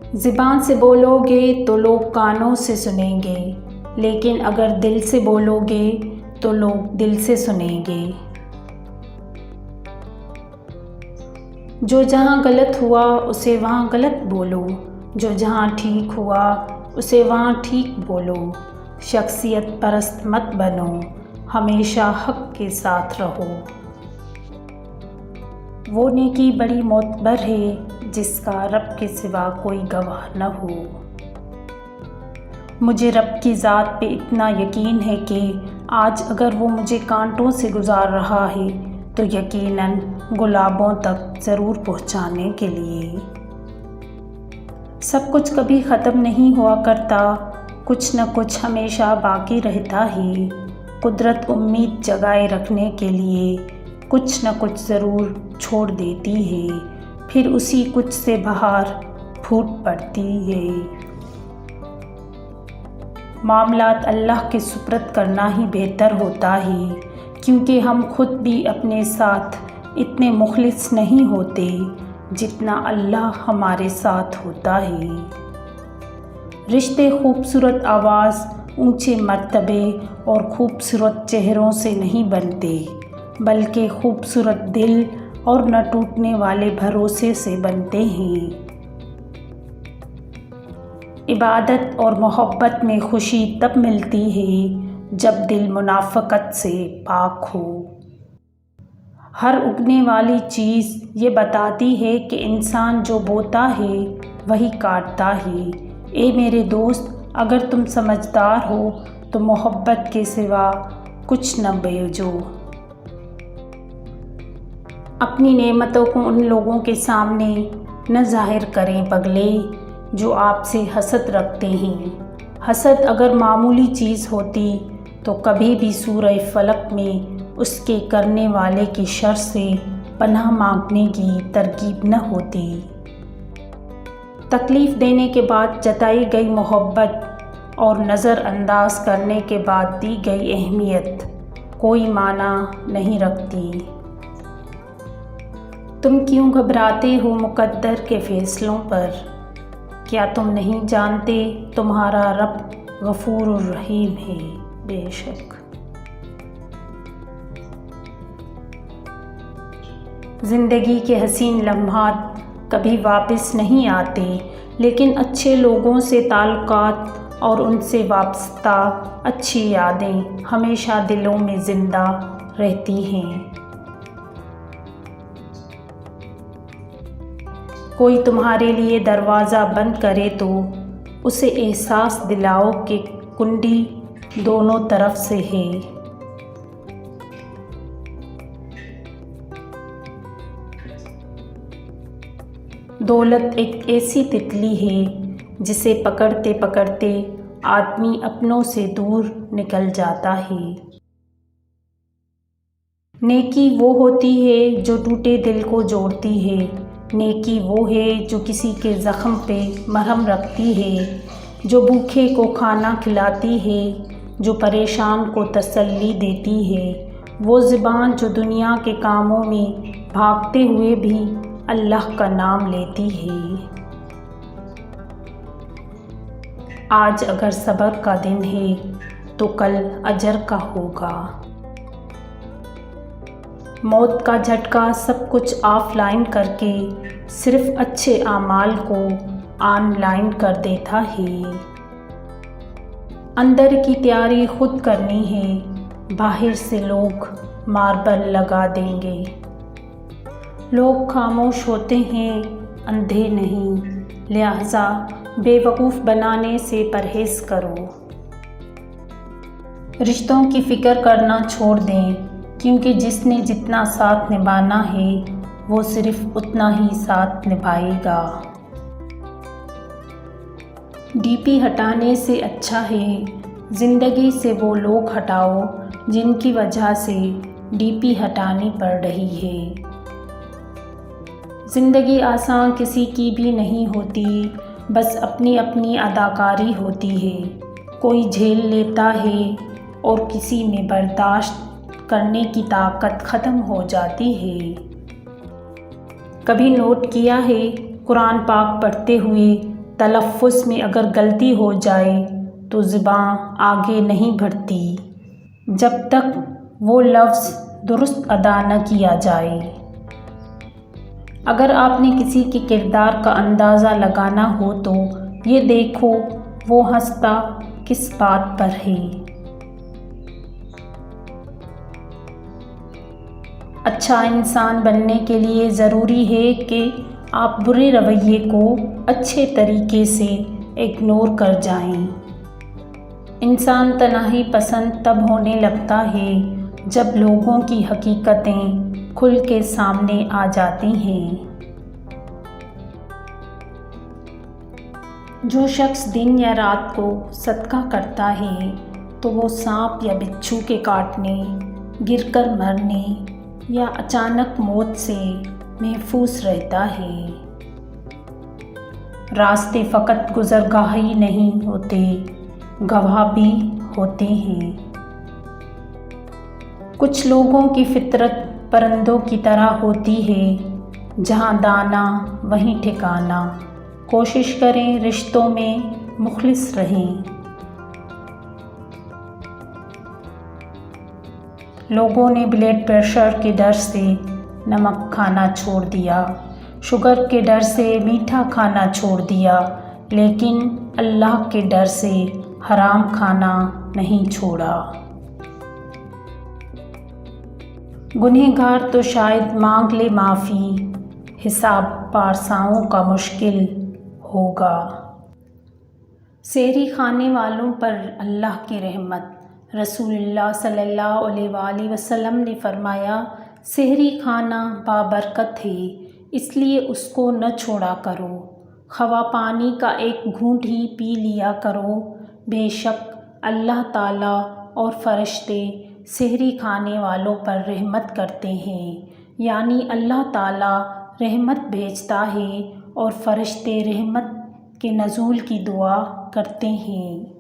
زبان سے بولو گے تو لوگ کانوں سے سنیں گے، لیکن اگر دل سے بولو گے تو لوگ دل سے سنیں گے۔ جو جہاں غلط ہوا اسے وہاں غلط بولو، جو جہاں ٹھیک ہوا اسے وہاں ٹھیک بولو۔ شخصیت پرست مت بنو، ہمیشہ حق کے ساتھ رہو۔ وہ نیکی بڑی معتبر ہے جس کا رب کے سوا کوئی گواہ نہ ہو۔ مجھے رب کی ذات پہ اتنا یقین ہے کہ آج اگر وہ مجھے کانٹوں سے گزار رہا ہے تو یقیناً گلابوں تک ضرور پہنچانے کے لیے۔ سب کچھ کبھی ختم نہیں ہوا کرتا، کچھ نہ کچھ ہمیشہ باقی رہتا ہے۔ قدرت امید جگائے رکھنے کے لیے کچھ نہ کچھ ضرور چھوڑ دیتی ہے، پھر اسی کچھ سے بہار پھوٹ پڑتی ہے۔ معاملات اللہ کے سپرد کرنا ہی بہتر ہوتا ہے، کیونکہ ہم خود بھی اپنے ساتھ اتنے مخلص نہیں ہوتے جتنا اللہ ہمارے ساتھ ہوتا ہے۔ رشتے خوبصورت آواز، اونچے مرتبے اور خوبصورت چہروں سے نہیں بنتے، بلکہ خوبصورت دل اور نہ ٹوٹنے والے بھروسے سے بنتے ہیں۔ عبادت اور محبت میں خوشی تب ملتی ہے جب دل منافقت سے پاک ہو۔ ہر اگنے والی چیز یہ بتاتی ہے کہ انسان جو بوتا ہے وہی کاٹتا ہے۔ اے میرے دوست، اگر تم سمجھدار ہو تو محبت کے سوا کچھ نہ بیچو۔ اپنی نعمتوں کو ان لوگوں کے سامنے نہ ظاہر کریں پگلے جو آپ سے حسد رکھتے ہیں۔ حسد اگر معمولی چیز ہوتی تو کبھی بھی سورہ فلق میں اس کے کرنے والے کی شر سے پناہ مانگنے کی ترغیب نہ ہوتی۔ تکلیف دینے کے بعد جتائی گئی محبت اور نظر انداز کرنے کے بعد دی گئی اہمیت کوئی معنی نہیں رکھتی۔ تم کیوں گھبراتے ہو مقدر کے فیصلوں پر؟ کیا تم نہیں جانتے تمہارا رب غفور الرحیم ہے؟ بے شک زندگی کے حسین لمحات کبھی واپس نہیں آتے، لیکن اچھے لوگوں سے تعلقات اور ان سے وابستہ اچھی یادیں ہمیشہ دلوں میں زندہ رہتی ہیں۔ کوئی تمہارے لیے دروازہ بند کرے تو اسے احساس دلاؤ کہ کنڈی دونوں طرف سے ہے۔ دولت ایک ایسی تتلی ہے جسے پکڑتے پکڑتے آدمی اپنوں سے دور نکل جاتا ہے۔ نیکی وہ ہوتی ہے جو ٹوٹے دل کو جوڑتی ہے، نیکی وہ ہے جو کسی کے زخم پہ مرہم رکھتی ہے، جو بھوکے کو کھانا کھلاتی ہے، جو پریشان کو تسلی دیتی ہے، وہ زبان جو دنیا کے کاموں میں بھاگتے ہوئے بھی اللہ کا نام لیتی ہے۔ آج اگر صبر کا دن ہے تو کل اجر کا ہوگا۔ موت کا جھٹکا سب کچھ آف لائن کر کے صرف اچھے اعمال کو آن لائن کر دیتا ہے۔ اندر کی تیاری خود کرنی ہے، باہر سے لوگ ماربل لگا دیں گے۔ لوگ خاموش ہوتے ہیں، اندھے نہیں، لہذا بے وقوف بنانے سے پرہیز کرو۔ رشتوں کی فکر کرنا چھوڑ دیں، کیونکہ جس نے جتنا ساتھ نبھانا ہے وہ صرف اتنا ہی ساتھ نبھائے گا۔ ڈی پی ہٹانے سے اچھا ہے زندگی سے وہ لوگ ہٹاؤ جن کی وجہ سے ڈی پی ہٹانی پڑ رہی ہے۔ زندگی آسان کسی کی بھی نہیں ہوتی، بس اپنی اپنی اداکاری ہوتی ہے۔ کوئی جھیل لیتا ہے اور کسی میں برداشت کرنے کی طاقت ختم ہو جاتی ہے۔ کبھی نوٹ کیا ہے قرآن پاک پڑھتے ہوئے تلفظ میں اگر غلطی ہو جائے تو زبان آگے نہیں بڑھتی جب تک وہ لفظ درست ادا نہ کیا جائے۔ اگر آپ نے کسی کے کردار کا اندازہ لگانا ہو تو یہ دیکھو وہ ہنستا کس بات پر ہے۔ اچھا انسان بننے کے لیے ضروری ہے کہ آپ برے رویے کو اچھے طریقے سے اگنور کر جائیں۔ انسان تنہائی پسند تب ہونے لگتا ہے جب لوگوں کی حقیقتیں کھل کے سامنے آ جاتی ہیں۔ جو شخص دن یا رات کو صدقہ کرتا ہے تو وہ سانپ یا بچھو کے کاٹنے، گر کر مرنے یا اچانک موت سے محفوظ رہتا ہے۔ راستے فقط گزرگاہ ہی نہیں ہوتے، گواہ بھی ہوتے ہیں۔ کچھ لوگوں کی فطرت پرندوں کی طرح ہوتی ہے، جہاں دانہ وہیں ٹھکانہ۔ کوشش کریں رشتوں میں مخلص رہیں۔ لوگوں نے بلڈ پریشر کے ڈر سے نمک کھانا چھوڑ دیا، شوگر کے ڈر سے میٹھا کھانا چھوڑ دیا، لیکن اللہ کے ڈر سے حرام کھانا نہیں چھوڑا۔ گنہگار تو شاید مانگ لے معافی، حساب پارساؤں کا مشکل ہوگا۔ سحری کھانے والوں پر اللہ کی رحمت۔ رسول اللہ صلی اللہ علیہ وآلہ وسلم نے فرمایا، سحری کھانا بابرکت ہے، اس لیے اس کو نہ چھوڑا کرو، خواہ پانی کا ایک گھونٹ ہی پی لیا کرو۔ بے شک اللہ تعالیٰ اور فرشتے سحری کھانے والوں پر رحمت کرتے ہیں، یعنی اللہ تعالیٰ رحمت بھیجتا ہے اور فرشتے رحمت کے نزول کی دعا کرتے ہیں۔